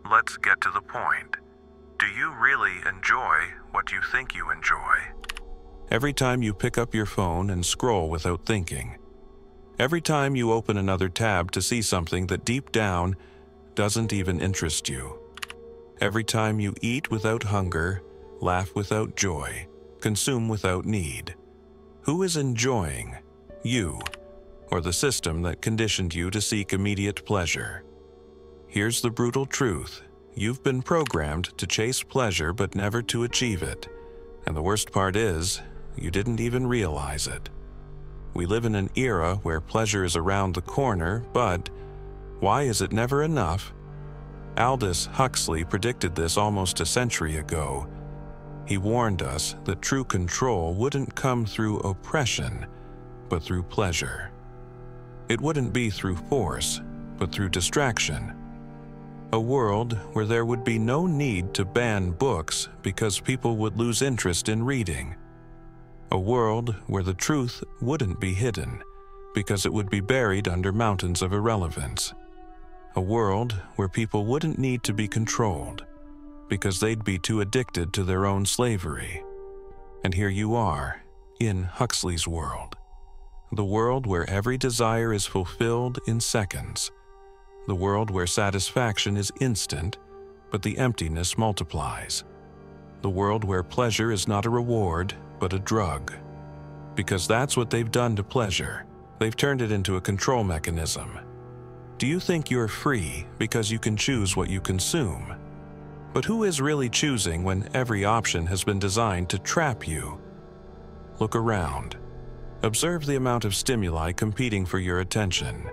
let's get to the point. Do you really enjoy what you think you enjoy? Every time you pick up your phone and scroll without thinking. Every time you open another tab to see something that deep down doesn't even interest you. Every time you eat without hunger, laugh without joy, consume without need. Who is enjoying? You, or the system that conditioned you to seek immediate pleasure? Here's the brutal truth. You've been programmed to chase pleasure but never to achieve it. And the worst part is, you didn't even realize it. We live in an era where pleasure is around the corner, but why is it never enough? Aldous Huxley predicted this almost a century ago. He warned us that true control wouldn't come through oppression, but through pleasure. It wouldn't be through force, but through distraction. A world where there would be no need to ban books because people would lose interest in reading. A world where the truth wouldn't be hidden because it would be buried under mountains of irrelevance. A world where people wouldn't need to be controlled because they'd be too addicted to their own slavery. And here you are, in Huxley's world. The world where every desire is fulfilled in seconds. The world where satisfaction is instant, but the emptiness multiplies. The world where pleasure is not a reward, but a drug. Because that's what they've done to pleasure. They've turned it into a control mechanism. Do you think you're free because you can choose what you consume? But who is really choosing when every option has been designed to trap you? Look around. Observe the amount of stimuli competing for your attention.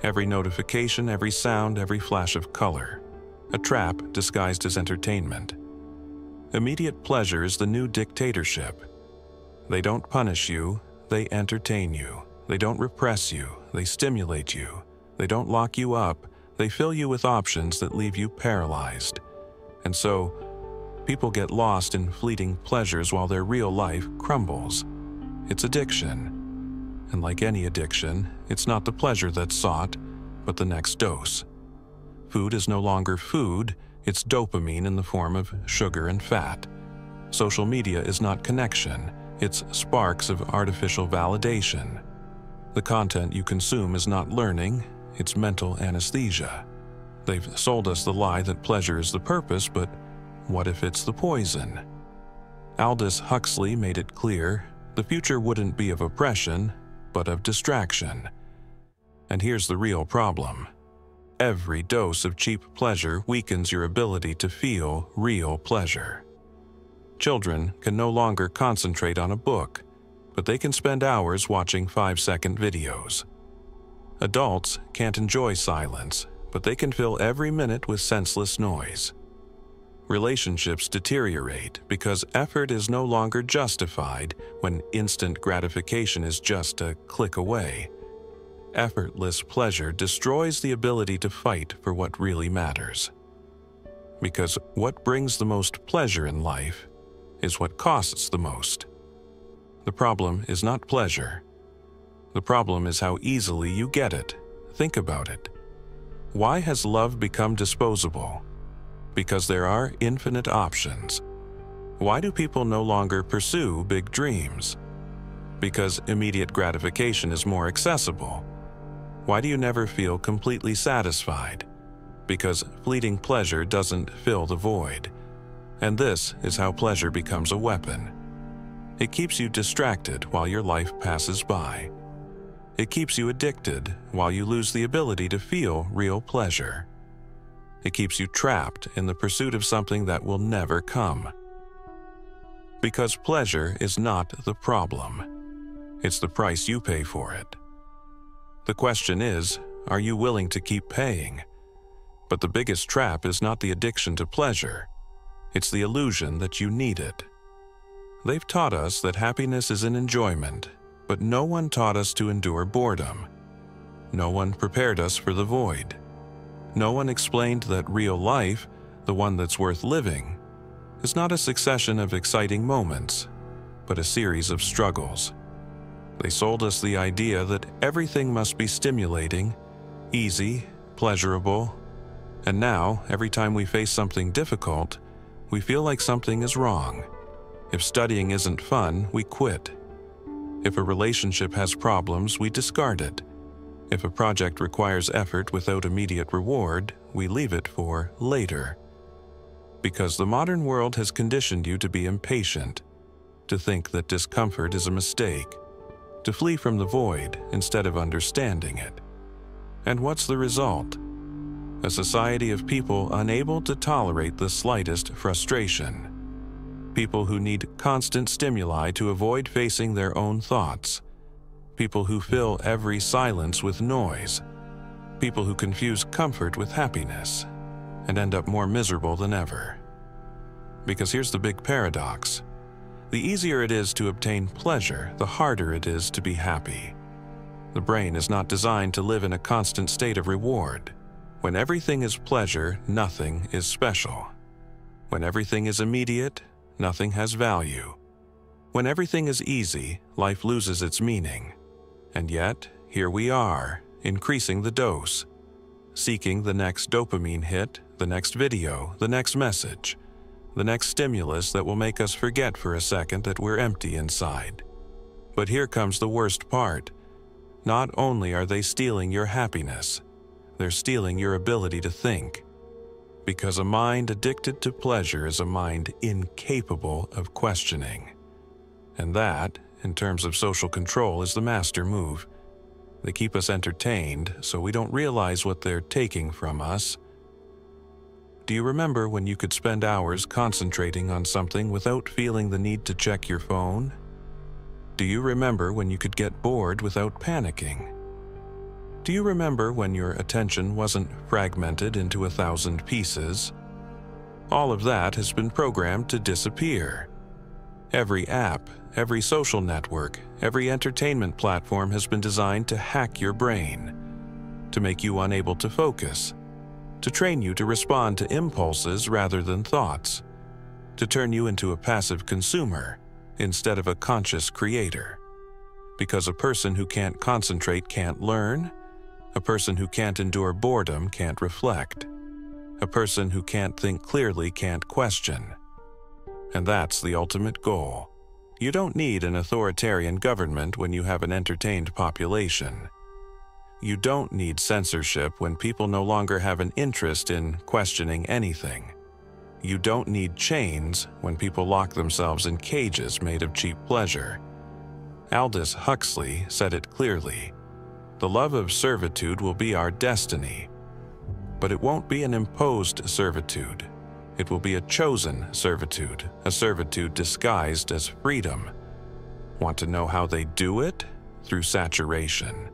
Every notification, every sound, every flash of color. A trap disguised as entertainment. Immediate pleasure is the new dictatorship. They don't punish you, they entertain you. They don't repress you, they stimulate you. They don't lock you up, they fill you with options that leave you paralyzed. And so, people get lost in fleeting pleasures while their real life crumbles. It's addiction. And like any addiction, it's not the pleasure that's sought, but the next dose. Food is no longer food, it's dopamine in the form of sugar and fat. Social media is not connection, it's sparks of artificial validation. The content you consume is not learning, it's mental anesthesia. They've sold us the lie that pleasure is the purpose, but what if it's the poison? Aldous Huxley made it clear, the future wouldn't be of oppression, but of distraction. And here's the real problem. Every dose of cheap pleasure weakens your ability to feel real pleasure. Children can no longer concentrate on a book, but they can spend hours watching 5-second videos. Adults can't enjoy silence, but they can fill every minute with senseless noise. Relationships deteriorate because effort is no longer justified when instant gratification is just a click away. Effortless pleasure destroys the ability to fight for what really matters. Because what brings the most pleasure in life is what costs the most. The problem is not pleasure. The problem is how easily you get it. Think about it. Why has love become disposable? Because there are infinite options. Why do people no longer pursue big dreams? Because immediate gratification is more accessible. Why do you never feel completely satisfied? Because fleeting pleasure doesn't fill the void. And this is how pleasure becomes a weapon. It keeps you distracted while your life passes by. It keeps you addicted while you lose the ability to feel real pleasure. It keeps you trapped in the pursuit of something that will never come. Because pleasure is not the problem. It's the price you pay for it. The question is, are you willing to keep paying? But the biggest trap is not the addiction to pleasure. It's the illusion that you need it. They've taught us that happiness is an enjoyment, but no one taught us to endure boredom. No one prepared us for the void. No one explained that real life, the one that's worth living, is not a succession of exciting moments, but a series of struggles. They sold us the idea that everything must be stimulating, easy, pleasurable, And now, every time we face something difficult, we feel like something is wrong. If studying isn't fun, we quit. If a relationship has problems, we discard it. If a project requires effort without immediate reward, we leave it for later. Because the modern world has conditioned you to be impatient, to think that discomfort is a mistake, to flee from the void instead of understanding it. And what's the result? A society of people unable to tolerate the slightest frustration. People who need constant stimuli to avoid facing their own thoughts. People who fill every silence with noise. People who confuse comfort with happiness and end up more miserable than ever. Because here's the big paradox. The easier it is to obtain pleasure, the harder it is to be happy. The brain is not designed to live in a constant state of reward. When everything is pleasure, nothing is special. When everything is immediate, nothing has value. When everything is easy, life loses its meaning. And yet, here we are, increasing the dose, seeking the next dopamine hit, the next video, the next message, the next stimulus that will make us forget for a second that we're empty inside. But here comes the worst part. Not only are they stealing your happiness, they're stealing your ability to think. Because a mind addicted to pleasure is a mind incapable of questioning. And that, in terms of social control, is the master move. They keep us entertained so we don't realize what they're taking from us. Do you remember when you could spend hours concentrating on something without feeling the need to check your phone? Do you remember when you could get bored without panicking? Do you remember when your attention wasn't fragmented into 1,000 pieces? All of that has been programmed to disappear. Every app, every social network, every entertainment platform has been designed to hack your brain, to make you unable to focus, to train you to respond to impulses rather than thoughts, to turn you into a passive consumer instead of a conscious creator. Because a person who can't concentrate can't learn. A person who can't endure boredom can't reflect. A person who can't think clearly can't question. And that's the ultimate goal. You don't need an authoritarian government when you have an entertained population. You don't need censorship when people no longer have an interest in questioning anything. You don't need chains when people lock themselves in cages made of cheap pleasure. Aldous Huxley said it clearly. The love of servitude will be our destiny. But it won't be an imposed servitude. It will be a chosen servitude, a servitude disguised as freedom. Want to know how they do it? Through saturation.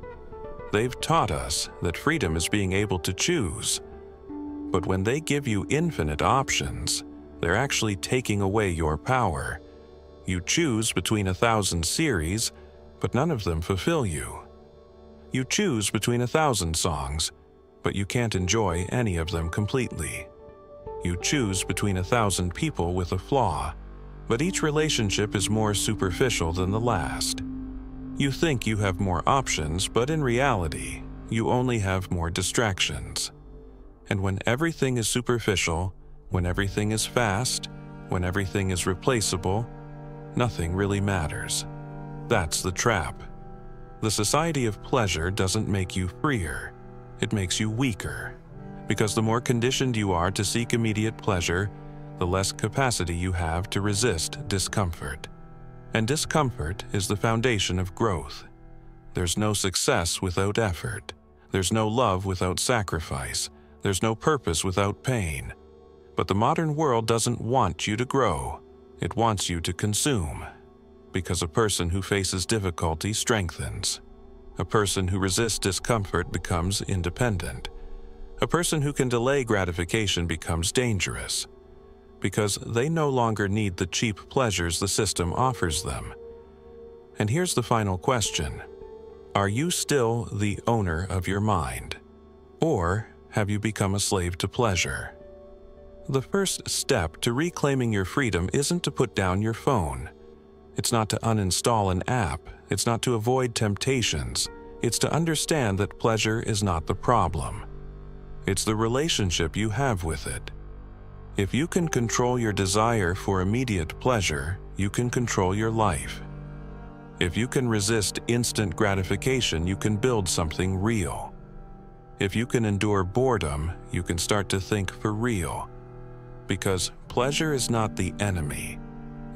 They've taught us that freedom is being able to choose. But when they give you infinite options, they're actually taking away your power. You choose between 1,000 series, but none of them fulfill you. You choose between 1,000 songs, but you can't enjoy any of them completely. You choose between 1,000 people with a flaw, but each relationship is more superficial than the last. You think you have more options, but in reality, you only have more distractions. And when everything is superficial, when everything is fast, when everything is replaceable, nothing really matters. That's the trap. The society of pleasure doesn't make you freer. It makes you weaker. Because the more conditioned you are to seek immediate pleasure, the less capacity you have to resist discomfort. And discomfort is the foundation of growth. There's no success without effort. There's no love without sacrifice. There's no purpose without pain. But the modern world doesn't want you to grow. It wants you to consume. Because a person who faces difficulty strengthens. A person who resists discomfort becomes independent. A person who can delay gratification becomes dangerous. Because they no longer need the cheap pleasures the system offers them. And here's the final question. Are you still the owner of your mind? Or have you become a slave to pleasure? The first step to reclaiming your freedom isn't to put down your phone. It's not to uninstall an app. It's not to avoid temptations. It's to understand that pleasure is not the problem. It's the relationship you have with it. If you can control your desire for immediate pleasure, you can control your life. If you can resist instant gratification, you can build something real. If you can endure boredom, you can start to think for real. Because pleasure is not the enemy.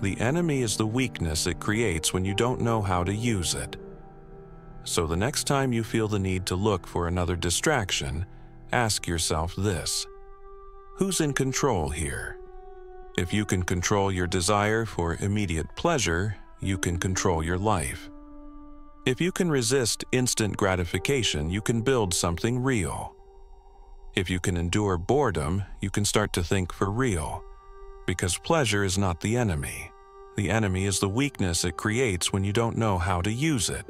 The enemy is the weakness it creates when you don't know how to use it. So the next time you feel the need to look for another distraction, ask yourself this: who's in control here? If you can control your desire for immediate pleasure, you can control your life. If you can resist instant gratification, you can build something real. If you can endure boredom, you can start to think for real. Because pleasure is not the enemy. The enemy is the weakness it creates when you don't know how to use it.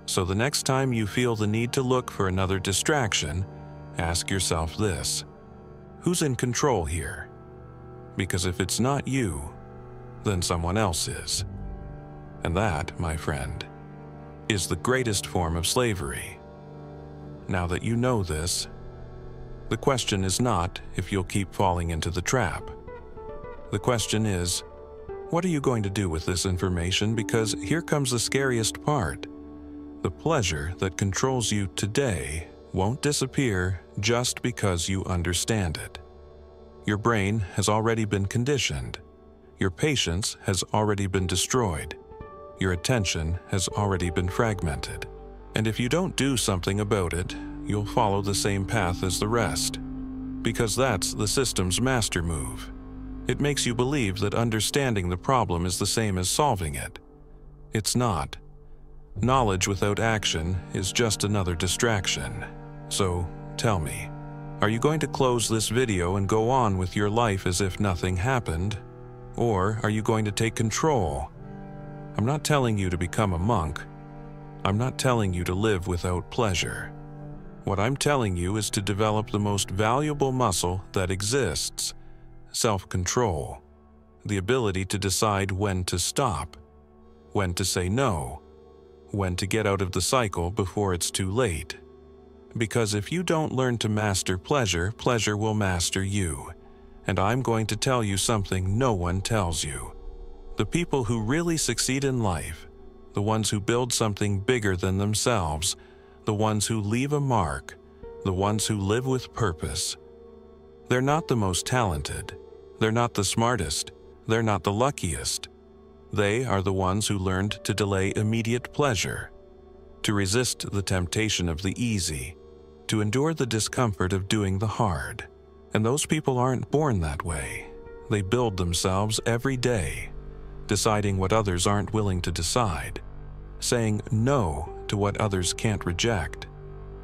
So the next time you feel the need to look for another distraction, ask yourself this: who's in control here? Because if it's not you, then someone else is. And that, my friend, is the greatest form of slavery. Now that you know this, the question is not if you'll keep falling into the trap. The question is, what are you going to do with this information? Because here comes the scariest part. The pleasure that controls you today won't disappear just because you understand it. Your brain has already been conditioned. Your patience has already been destroyed. Your attention has already been fragmented. And if you don't do something about it, you'll follow the same path as the rest. Because that's the system's master move. It makes you believe that understanding the problem is the same as solving it. It's not. Knowledge without action is just another distraction. So, tell me, are you going to close this video and go on with your life as if nothing happened? Or are you going to take control? I'm not telling you to become a monk. I'm not telling you to live without pleasure. What I'm telling you is to develop the most valuable muscle that exists: self-control. The ability to decide when to stop, when to say no, when to get out of the cycle before it's too late. Because if you don't learn to master pleasure, pleasure will master you. And I'm going to tell you something no one tells you. The people who really succeed in life, the ones who build something bigger than themselves, the ones who leave a mark, the ones who live with purpose, they're not the most talented, they're not the smartest, they're not the luckiest. They are the ones who learned to delay immediate pleasure, to resist the temptation of the easy, to endure the discomfort of doing the hard. And those people aren't born that way. They build themselves every day, deciding what others aren't willing to decide, saying no to what others can't reject,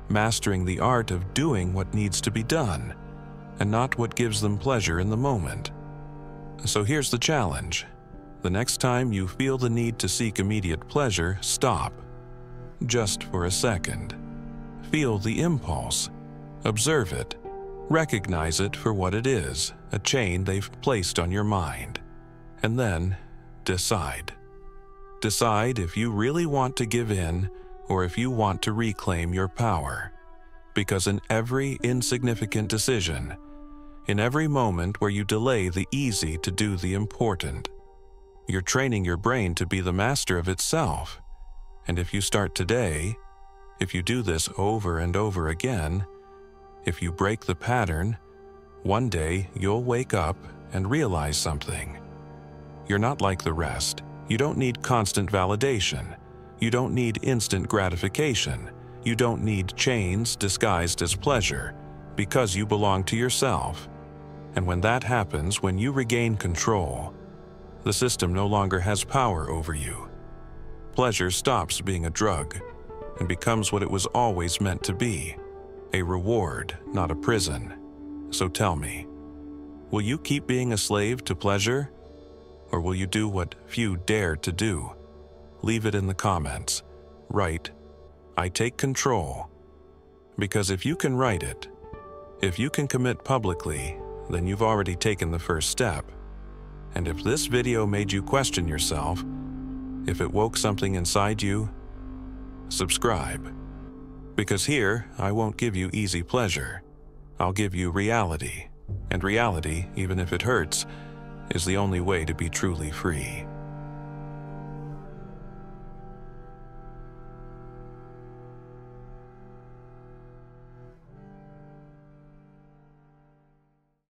mastering the art of doing what needs to be done, and not what gives them pleasure in the moment. So here's the challenge. The next time you feel the need to seek immediate pleasure, stop. Just for a second. Feel the impulse. Observe it. Recognize it for what it is, a chain they've placed on your mind. And then, decide. Decide if you really want to give in or if you want to reclaim your power. Because in every insignificant decision, in every moment where you delay the easy to do the important, you're training your brain to be the master of itself. And if you start today, if you do this over and over again, if you break the pattern, one day you'll wake up and realize something. You're not like the rest. You don't need constant validation. You don't need instant gratification. You don't need chains disguised as pleasure, because you belong to yourself. And when that happens, when you regain control, the system no longer has power over you. Pleasure stops being a drug and becomes what it was always meant to be, a reward, not a prison. So tell me, will you keep being a slave to pleasure? Or will you do what few dare to do? Leave it in the comments. Write, "I take control." Because if you can write it, if you can commit publicly, then you've already taken the first step. And if this video made you question yourself, if it woke something inside you, subscribe. Because here, I won't give you easy pleasure. I'll give you reality. And reality, even if it hurts, is the only way to be truly free.